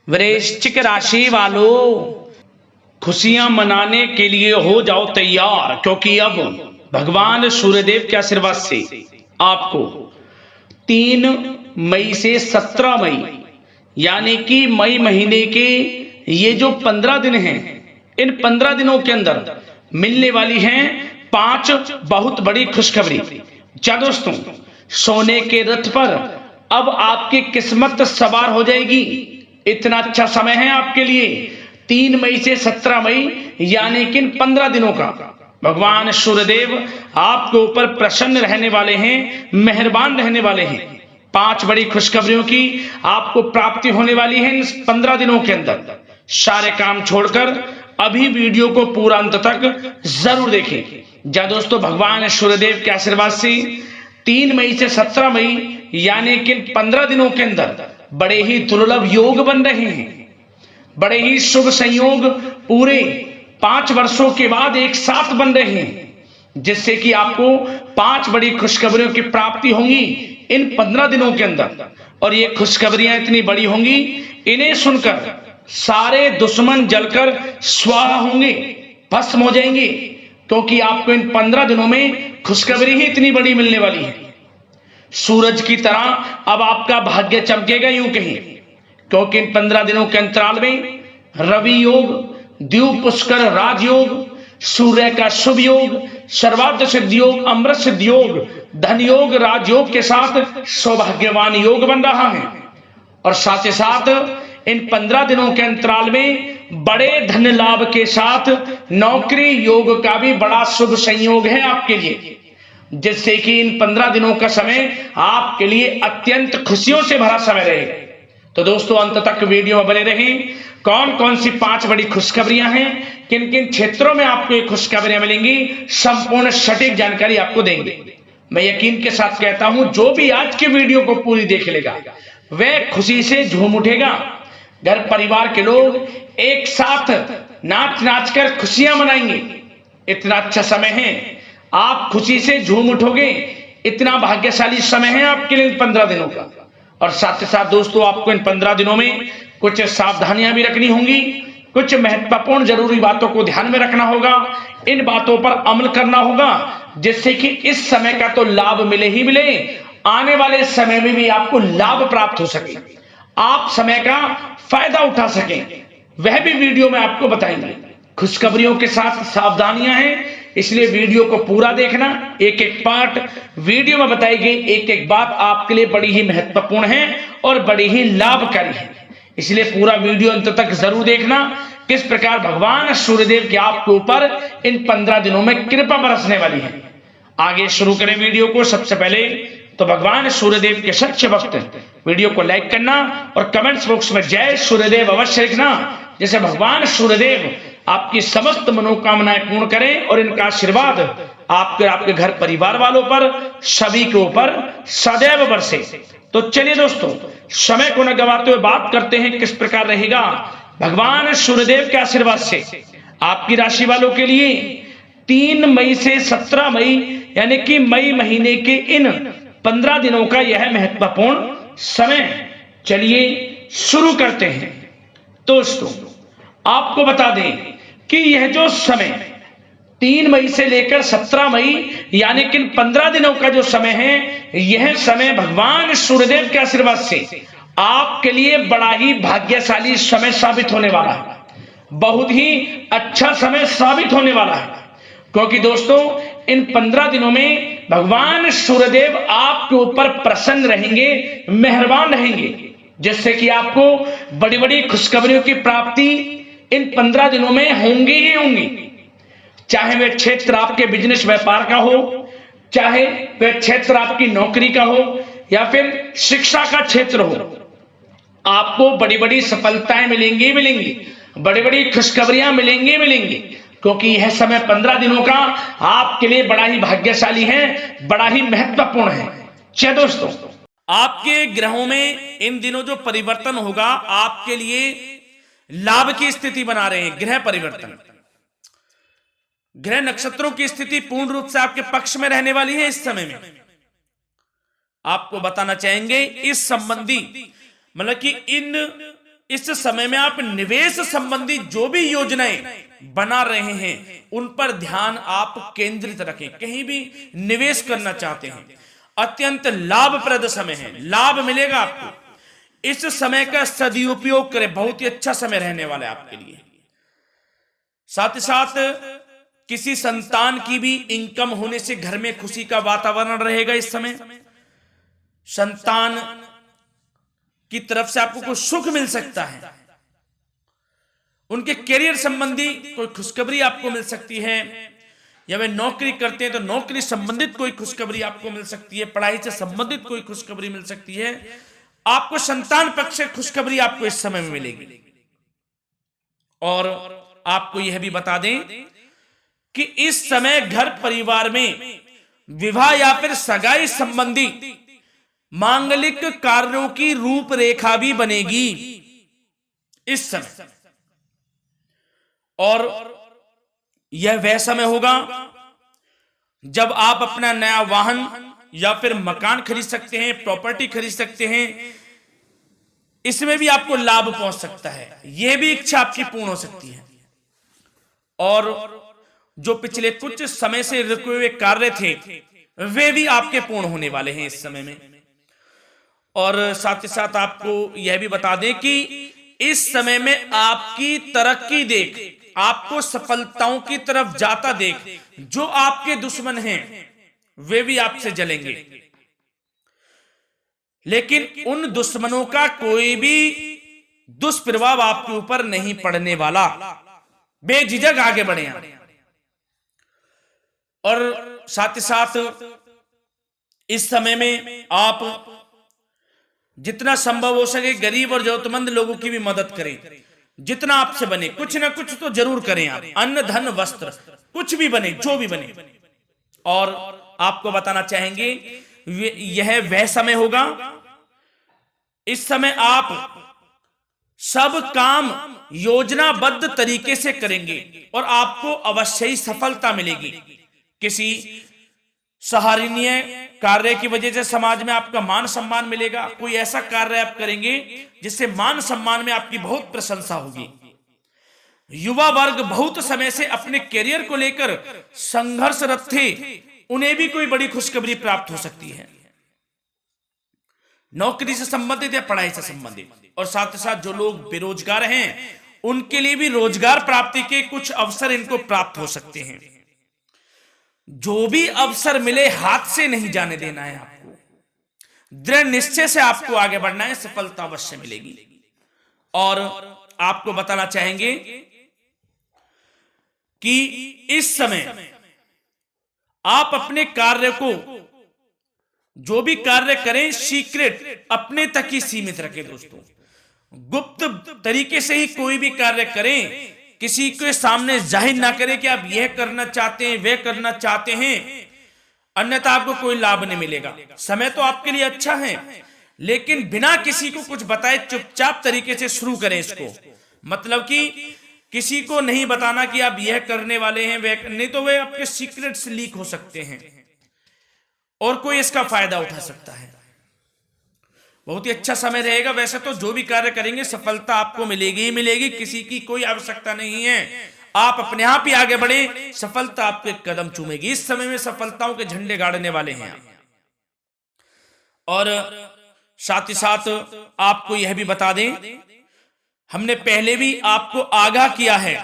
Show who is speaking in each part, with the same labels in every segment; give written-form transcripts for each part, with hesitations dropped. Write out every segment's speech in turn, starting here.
Speaker 1: वृश्चिक राशि वालों, खुशियां मनाने के लिए हो जाओ तैयार, क्योंकि अब भगवान सूर्यदेव के आशीर्वाद से आपको 3 मई से 17 मई यानी कि मई महीने के ये जो 15 दिन हैं, इन 15 दिनों के अंदर मिलने वाली हैं 5 बहुत बड़ी खुशखबरी। क्या दोस्तों, सोने के रथ पर अब आपकी किस्मत सवार हो जाएगी। इतना अच्छा समय है आपके लिए 3 मई से 17 मई यानी कि 15 दिनों का भगवान सूर्यदेव आपके ऊपर प्रसन्न रहने वाले हैं, मेहरबान रहने वाले हैं। 5 बड़ी खुशखबरियों की आपको प्राप्ति होने वाली है इन 15 दिनों के अंदर। सारे काम छोड़कर अभी वीडियो को पूरा अंत तक जरूर देखें। जा दोस्तों, भगवान सूर्यदेव के आशीर्वाद से 3 मई से 17 मई यानी कि 15 दिनों के अंदर बड़े ही दुर्लभ योग बन रहे हैं। बड़े ही शुभ संयोग पूरे 5 वर्षों के बाद एक साथ बन रहे हैं, जिससे कि आपको 5 बड़ी खुशखबरियों की प्राप्ति होंगी इन 15 दिनों के अंदर। और ये खुशखबरियां इतनी बड़ी होंगी, इन्हें सुनकर सारे दुश्मन जलकर स्वाहा होंगे, भस्म हो जाएंगे, क्योंकि आपको इन 15 दिनों में खुशखबरी ही इतनी बड़ी मिलने वाली है। सूरज की तरह अब आपका भाग्य चमकेगा, यूं कहीं, क्योंकि इन 15 दिनों के अंतराल में रवि योग, द्वीप पुष्कर राजयोग, सूर्य का शुभ योग, सर्वार्थ सिद्ध योग, अमृत सिद्ध योग, धन योग, राजयोग के साथ सौभाग्यवान योग बन रहा है। और साथ ही साथ इन 15 दिनों के अंतराल में बड़े धन लाभ के साथ नौकरी योग का भी बड़ा शुभ संयोग है आपके लिए, जिससे कि इन 15 दिनों का समय आपके लिए अत्यंत खुशियों से भरा समय रहेगा। तो दोस्तों, अंत तक वीडियो में बने रहें। कौन कौन सी 5 बड़ी खुशखबरियां हैं, किन किन क्षेत्रों में आपको ये खुशखबरियां मिलेंगी, संपूर्ण सटीक जानकारी आपको देंगे। मैं यकीन के साथ कहता हूं, जो भी आज की वीडियो को पूरी देख लेगा वह खुशी से झूम उठेगा। घर परिवार के लोग एक साथ नाच नाच कर खुशियां मनाएंगे। इतना अच्छा समय है, आप खुशी से झूम उठोगे। इतना भाग्यशाली समय है आपके लिए 15 दिनों का। और साथ ही साथ दोस्तों, आपको इन 15 दिनों में कुछ सावधानियां भी रखनी होंगी, कुछ महत्वपूर्ण जरूरी बातों को ध्यान में रखना होगा, इन बातों पर अमल करना होगा, जिससे कि इस समय का तो लाभ मिले ही मिले, आने वाले समय में भी आपको लाभ प्राप्त हो सके, आप समय का फायदा उठा सकें, वह भी वीडियो में आपको बताएंगे। खुशखबरियों के साथ सावधानियां हैं, इसलिए वीडियो को पूरा देखना। एक एक पार्ट वीडियो में बताई गई एक एक बात आपके लिए बड़ी ही महत्वपूर्ण है और बड़ी ही लाभकारी है, इसलिए पूरा वीडियो अंत तक जरूर देखना। किस प्रकार भगवान सूर्यदेव के आपके ऊपर इन 15 दिनों में कृपा बरसने वाली है। आगे शुरू करें वीडियो को। सबसे पहले तो भगवान सूर्यदेव के सच्चे भक्त वीडियो को लाइक करना और कमेंट्स बॉक्स में जय सूर्यदेव अवश्य लिखना, जैसे भगवान सूर्यदेव आपकी समस्त मनोकामनाएं पूर्ण करें और इनका आशीर्वाद आपके घर परिवार वालों पर, सभी के ऊपर सदैव बरसे। तो चलिए दोस्तों, समय को न गवाते हुए बात करते हैं किस प्रकार रहेगा भगवान सूर्यदेव के आशीर्वाद से आपकी राशि वालों के लिए 3 मई से 17 मई यानी कि मई महीने के इन 15 दिनों का यह महत्वपूर्ण समय। चलिए शुरू करते हैं। दोस्तों, आपको बता दें कि यह जो समय 3 मई से लेकर 17 मई यानी कि 15 दिनों का जो समय है, यह समय भगवान सूर्यदेव के आशीर्वाद से आपके लिए बड़ा ही भाग्यशाली समय साबित होने वाला है। बहुत ही अच्छा समय साबित होने वाला है, क्योंकि दोस्तों इन 15 दिनों में भगवान सूर्यदेव आपके ऊपर प्रसन्न रहेंगे, मेहरबान रहेंगे, जिससे कि आपको बड़ी बड़ी खुशखबरियों की प्राप्ति इन 15 दिनों में होंगी ही होंगी। चाहे वह क्षेत्र आपके बिजनेस व्यापार का हो, चाहे वह क्षेत्र आपकी नौकरी का हो, या फिर शिक्षा का क्षेत्र हो, आपको बड़ी बड़ी सफलताएं मिलेंगी, बड़ी बड़ी खुशखबरियां मिलेंगी, क्योंकि यह समय 15 दिनों का आपके लिए बड़ा ही भाग्यशाली है, बड़ा ही महत्वपूर्ण है। चलिए दोस्तों, आपके ग्रहों में इन दिनों जो परिवर्तन होगा आपके लिए लाभ की स्थिति बना रहे हैं। ग्रह परिवर्तन, ग्रह नक्षत्रों की स्थिति पूर्ण रूप से आपके पक्ष में रहने वाली है इस समय में। आपको बताना चाहेंगे इस संबंधी, मतलब कि इन इस समय में आप निवेश संबंधी जो भी योजनाएं बना रहे हैं उन पर ध्यान आप केंद्रित रखें। कहीं भी निवेश करना चाहते हैं, अत्यंत लाभप्रद समय है, लाभ मिलेगा आपको। इस समय का सदुपयोग करें, बहुत ही अच्छा समय रहने वाला है आपके लिए। साथ ही साथ किसी संतान की भी इनकम होने से घर में खुशी का वातावरण रहेगा। इस समय संतान की तरफ से आपको कुछ सुख मिल सकता है, उनके करियर संबंधी कोई खुशखबरी आपको मिल सकती है, या वे नौकरी करते हैं तो नौकरी संबंधित कोई खुशखबरी आपको मिल सकती है, पढ़ाई से संबंधित कोई खुशखबरी मिल सकती है। आपको संतान पक्ष से खुशखबरी आपको इस समय में मिलेगी। और आपको यह भी बता दें कि इस समय घर परिवार में विवाह या फिर सगाई संबंधी मांगलिक कार्यों की रूपरेखा भी बनेगी इस समय। और यह वह समय होगा जब आप अपना नया वाहन या फिर मकान खरीद सकते हैं, प्रॉपर्टी खरीद सकते हैं। इसमें भी आपको लाभ पहुंच सकता है, यह भी इच्छा आपकी पूर्ण हो सकती है। और जो पिछले कुछ समय से रुके हुए कार्य थे वे भी आपके पूर्ण होने वाले हैं इस समय में। और साथ ही साथ आपको यह भी बता दें कि इस समय में आपकी तरक्की देख, आपको सफलताओं की तरफ जाता देख जो आपके दुश्मन हैं वे भी आपसे जलेंगे, लेकिन उन दुश्मनों का कोई भी दुष्प्रभाव आपके ऊपर नहीं पड़ने वाला। बेझिझक आगे बढ़े आप। और साथ ही साथ इस समय में आप जितना संभव हो सके गरीब और जरूरतमंद लोगों की भी मदद करें। जितना आपसे बने कुछ ना कुछ तो जरूर करें आप, अन्न धन वस्त्र कुछ भी बने, जो भी बने। और आपको बताना चाहेंगे यह वह समय होगा, इस समय आप सब काम योजनाबद्ध तरीके से करेंगे और आपको अवश्य ही सफलता मिलेगी। किसी सराहनीय कार्य की वजह से समाज में आपका मान सम्मान मिलेगा। कोई ऐसा कार्य आप करेंगे जिससे मान सम्मान में आपकी बहुत प्रशंसा होगी। युवा वर्ग बहुत समय से अपने करियर को लेकर संघर्षरत थे, उन्हें भी कोई बड़ी खुशखबरी प्राप्त हो सकती है, नौकरी से संबंधित या पढ़ाई से संबंधित। और साथ ही साथ जो लोग बेरोजगार हैं उनके लिए भी रोजगार प्राप्ति के कुछ अवसर इनको प्राप्त हो सकते हैं। जो भी अवसर मिले हाथ से नहीं जाने देना है आपको, दृढ़ निश्चय से आपको आगे बढ़ना है, सफलता अवश्य मिलेगी। और आपको बताना चाहेंगे कि इस समय आप अपने कार्य को, जो भी कार्य करें, सीक्रेट अपने तक ही सीमित रखें दोस्तों। गुप्त तरीके से ही कोई भी कार्य करें, किसी के सामने जाहिर ना करें कि आप यह करना चाहते हैं, वह करना चाहते हैं, अन्यथा आपको कोई लाभ नहीं मिलेगा। समय तो आपके लिए अच्छा है, लेकिन बिना किसी को कुछ बताए चुपचाप तरीके से शुरू करें इसको। मतलब कि किसी को नहीं बताना कि आप यह करने वाले हैं, वह नहीं, तो वे आपके सीक्रेट्स लीक हो सकते हैं और कोई इसका फायदा उठा सकता है। बहुत ही अच्छा समय रहेगा। वैसे तो जो भी कार्य करेंगे सफलता आपको मिलेगी ही मिलेगी, किसी की कोई आवश्यकता नहीं है। आप अपने आप ही आगे बढ़े, सफलता आपके कदम चूमेगी। इस समय में सफलताओं के झंडे गाड़ने वाले हैं आप। और साथ ही साथ आपको यह भी बता दें, हमने पहले भी आपको आगाह किया है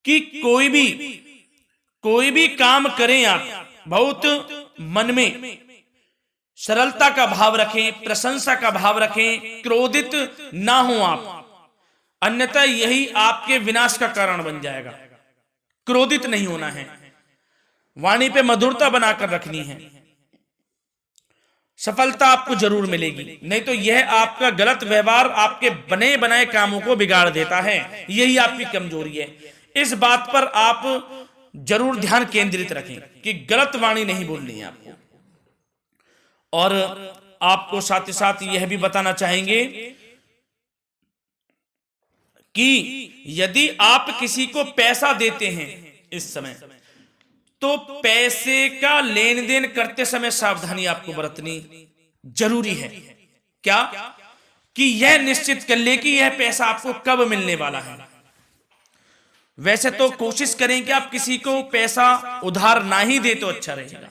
Speaker 1: कि कोई भी काम करें आप बहुत मन में सरलता का भाव रखें, प्रशंसा का भाव रखें, क्रोधित ना हो आप, अन्यथा यही आपके विनाश का कारण बन जाएगा। क्रोधित नहीं होना है, वाणी पे मधुरता बनाकर रखनी है, सफलता आपको जरूर मिलेगी। नहीं तो यह आपका गलत व्यवहार आपके बने बनाए कामों को बिगाड़ देता है, यही आपकी कमजोरी है। इस बात पर आप जरूर ध्यान केंद्रित रखें कि गलत वाणी नहीं बोलनी है आपको। और आपको साथ ही साथ यह भी बताना चाहेंगे कि यदि आप किसी को पैसा देते हैं इस समय, तो पैसे का लेन देन करते समय सावधानी आपको बरतनी जरूरी है। क्या? कि यह निश्चित कर ले कि यह पैसा आपको कब मिलने वाला है। वैसे तो कोशिश करें कि आप किसी को पैसा उधार ना ही दे तो अच्छा रहेगा।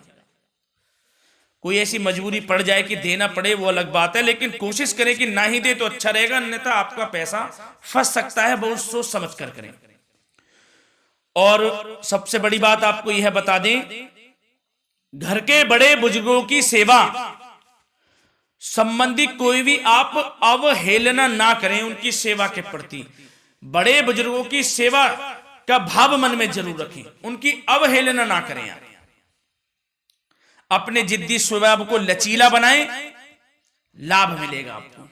Speaker 1: कोई ऐसी मजबूरी पड़ जाए कि देना पड़े वो अलग बात है, लेकिन कोशिश करें कि ना ही दे तो अच्छा रहेगा, अन्यथा आपका पैसा फंस सकता है। बहुत सोच समझ कर करें। और सबसे बड़ी बात आपको यह बता दें, घर के बड़े बुजुर्गों की सेवा संबंधी कोई भी आप अवहेलना ना करें उनकी सेवा के प्रति। बड़े बुजुर्गों की सेवा का भाव मन में जरूर रखें, उनकी अवहेलना ना करें आप। अपने जिद्दी स्वभाव को लचीला बनाएं, लाभ मिलेगा आपको।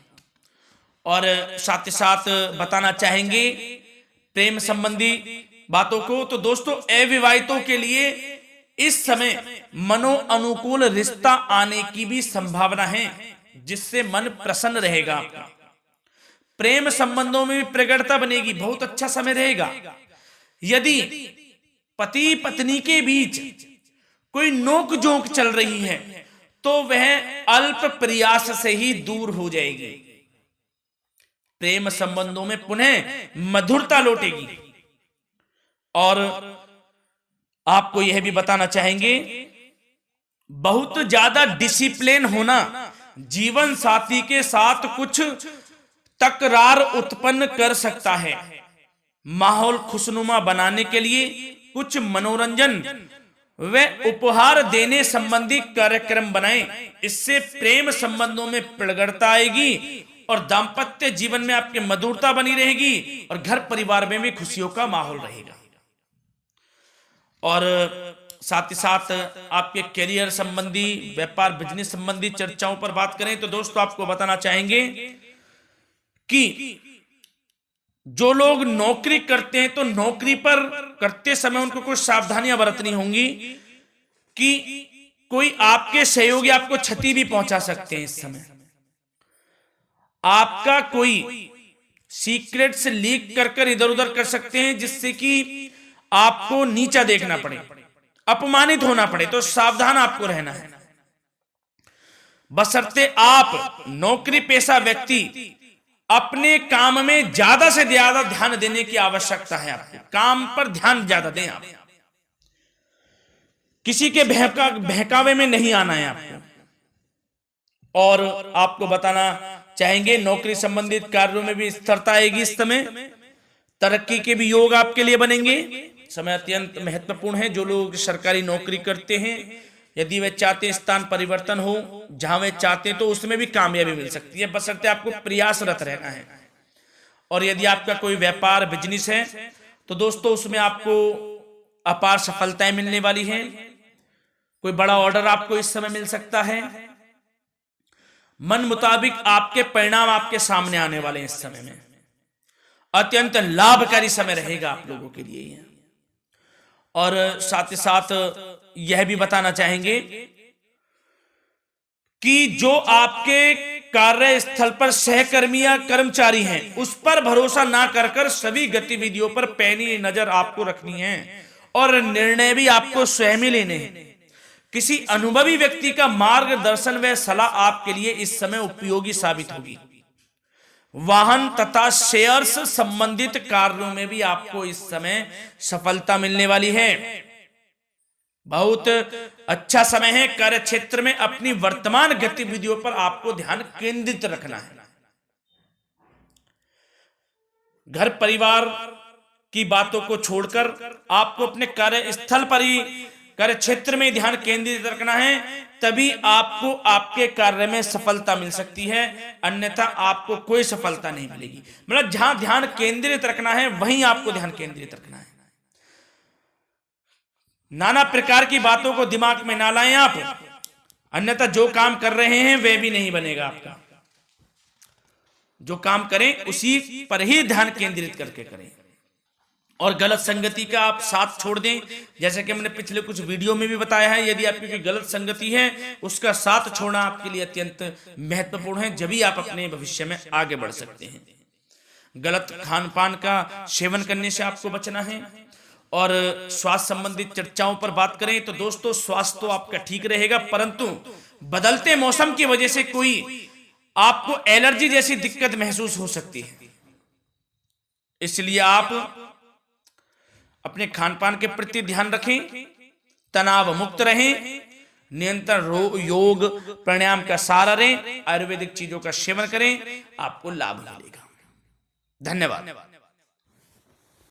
Speaker 1: और साथ ही साथ बताना चाहेंगे प्रेम संबंधी बातों को, तो दोस्तों अविवाहितों के लिए इस समय मनो अनुकूल रिश्ता आने की भी संभावना है, जिससे मन प्रसन्न रहेगा आपका। प्रेम संबंधों में भी प्रगाढ़ता बनेगी, बहुत अच्छा समय रहेगा। यदि पति पत्नी के बीच कोई नोक झोंक चल रही है तो वह अल्प प्रयास से ही दूर हो जाएगी। प्रेम संबंधों में पुनः मधुरता लौटेगी। और आपको यह भी बताना चाहेंगे, बहुत ज्यादा डिसिप्लिन होना जीवन साथी के साथ कुछ तकरार उत्पन्न कर सकता है। माहौल खुशनुमा बनाने के लिए कुछ मनोरंजन व उपहार देने संबंधी कार्यक्रम बनाएं। इससे प्रेम संबंधों में प्रगाढ़ता आएगी और दाम्पत्य जीवन में आपकी मधुरता बनी रहेगी और घर परिवार में भी खुशियों का माहौल रहेगा। और साथ ही साथ आपके करियर संबंधी, व्यापार बिजनेस संबंधी चर्चाओं पर बात करें तो दोस्तों आपको बताना चाहेंगे कि जो लोग नौकरी करते हैं तो नौकरी पर करते समय उनको कुछ सावधानियां बरतनी होंगी कि कोई आपके सहयोगी आपको क्षति भी पहुंचा सकते हैं। इस समय आपका कोई सीक्रेट्स लीक कर इधर उधर कर सकते हैं, जिससे कि आपको नीचा देखना पड़े, अपमानित होना पड़े। तो सावधान आपको रहना है। बशर्ते आप नौकरी पेशा व्यक्ति अपने काम में ज्यादा से ज्यादा ध्यान देने की आवश्यकता है। आपको काम पर ध्यान ज्यादा दें। आप किसी के बहकावे में नहीं आना है आपको। और आपको बताना चाहेंगे नौकरी संबंधित कार्यों में भी स्थिरता आएगी। इस समय तरक्की के भी योग आपके लिए बनेंगे। समय अत्यंत महत्वपूर्ण है। जो लोग सरकारी नौकरी करते हैं, यदि वे चाहते हैं स्थान परिवर्तन हो, जहां वे चाहते हैं, तो उसमें भी कामयाबी मिल सकती है, बशर्ते आपको प्रयासरत रहना है। और यदि आपका कोई व्यापार बिजनेस है तो दोस्तों उसमें आपको अपार सफलताएं मिलने वाली हैं। कोई बड़ा ऑर्डर आपको इस समय मिल सकता है। मन मुताबिक आपके परिणाम आपके सामने आने वाले हैं। इस समय में अत्यंत लाभकारी समय रहेगा आप लोगों के लिए। और साथ ही साथ यह भी बताना चाहेंगे कि जो आपके कार्यस्थल पर सहकर्मी या कर्मचारी हैं, उस पर भरोसा ना कर सभी गतिविधियों पर पैनी नजर आपको रखनी है और निर्णय भी आपको स्वयं ही लेने हैं। किसी अनुभवी व्यक्ति का मार्गदर्शन व सलाह आपके लिए इस समय उपयोगी साबित होगी। वाहन तथा शेयर्स संबंधित कार्यों में भी आपको इस समय सफलता मिलने वाली है। बहुत अच्छा समय है। कार्य क्षेत्र में अपनी वर्तमान गतिविधियों पर आपको ध्यान केंद्रित रखना है। घर परिवार की बातों को छोड़कर आपको अपने कार्यस्थल पर ही, कार्य क्षेत्र में ध्यान केंद्रित रखना है, तभी आपको आपके कार्य में सफलता मिल सकती है, अन्यथा आपको कोई सफलता नहीं मिलेगी। मतलब जहां ध्यान केंद्रित रखना है वहीं आपको ध्यान केंद्रित रखना है। नाना प्रकार की बातों को दिमाग में ना लाएं आप, अन्यथा जो काम कर रहे हैं वह भी नहीं बनेगा आपका। जो काम करें उसी पर ही ध्यान केंद्रित करके करें और गलत संगति का आप साथ छोड़ दें। जैसे कि मैंने पिछले कुछ वीडियो में भी बताया है, यदि आपकी कोई गलत संगति है उसका साथ छोड़ना आपके लिए अत्यंत महत्वपूर्ण है, जब ही आप अपने भविष्य में आगे बढ़ सकते हैं। गलत खान पान का सेवन करने से आपको बचना है। और स्वास्थ्य संबंधित चर्चाओं पर बात करें तो दोस्तों स्वास्थ्य तो आपका ठीक रहेगा, परंतु बदलते मौसम की वजह से कोई आपको एलर्जी जैसी दिक्कत महसूस हो सकती है। इसलिए आप अपने खान पान के प्रति ध्यान रखें, तनाव मुक्त रहें, नियंत्रण योग प्राणायाम का सहारा रहें, आयुर्वेदिक चीजों का सेवन करें, आपको लाभ मिलेगा। धन्यवाद।